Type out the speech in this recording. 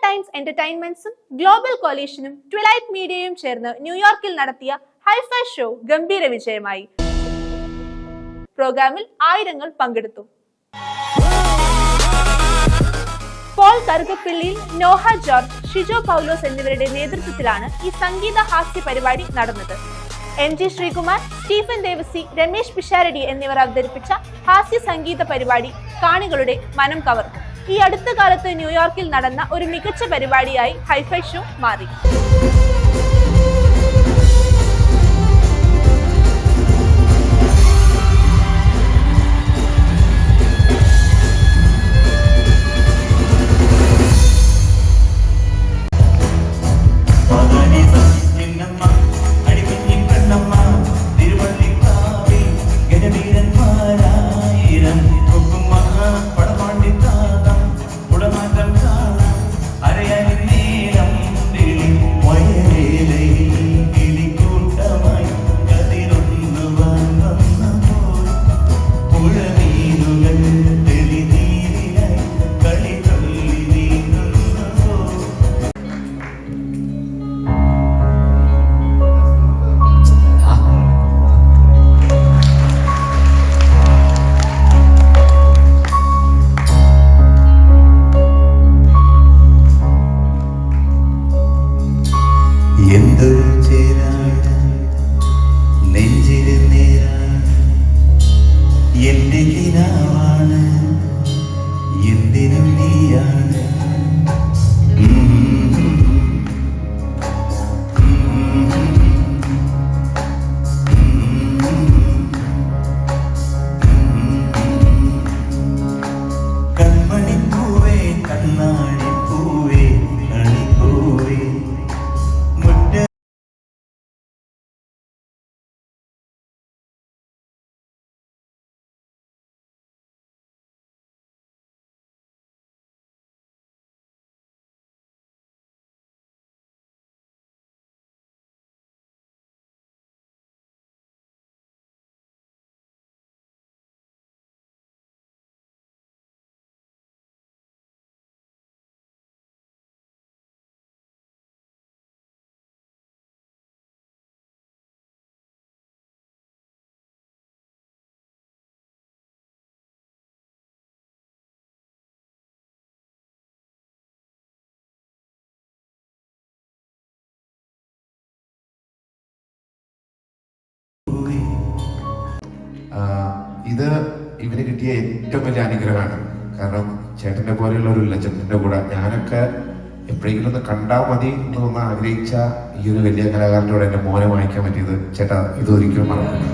Times എന്റർടൈൻമെന്റ്സും global കോലീഷനും twilight മീഡിയയും ചേർന്ന് ന്യൂയോർക്കിൽ നടത്തിയ ഹൈഫൈ ഷോ ഗംഭീര വിജയമായി. പ്രോഗ്രാമിൽ ആയിരങ്ങൾ പങ്കെടുത്തു. പോൾ കറുകപ്പിള്ളിയിൽ, നോഹ ജോർജ്, ഷിജോ പൗലോസ് എന്നിവരുടെ നേതൃത്വത്തിലാണ് ഈ സംഗീത ഹാസ്യ പരിപാടി നടന്നത്. MG ശ്രീകുമാർ, സ്റ്റീഫൻ ദേവസി, രമേശ് പിഷാരടി എന്നിവർ അവതരിപ്പിച്ച ഹാസ്യ സംഗീത പരിപാടി കാണികളുടെ മനം കവർന്നു. ഈ അടുത്ത കാലത്ത് ന്യൂയോർക്കിൽ നടന്ന ഒരു മികച്ച പരിപാടിയായി ഹൈഫൈ ഷോ മാറി. ഇത് ഇവന് കിട്ടിയ ഏറ്റവും വലിയ അനുഗ്രഹമാണ്. കാരണം ചേട്ടൻ്റെ പോലെയുള്ള ഒരു ലെജൻഡിൻ്റെ കൂടെ ഞാനൊക്കെ എപ്പോഴെങ്കിലും ഒന്ന് കണ്ടാൽ മതി എന്ന് തോന്നാൻ ആഗ്രഹിച്ച ഈ ഒരു വലിയ കലാകാരൻ്റെ കൂടെ എൻ്റെ മോനെ വായിക്കാൻ പറ്റിയത് ചേട്ടാ ഇതൊരിക്കലും മറക്കില്ല.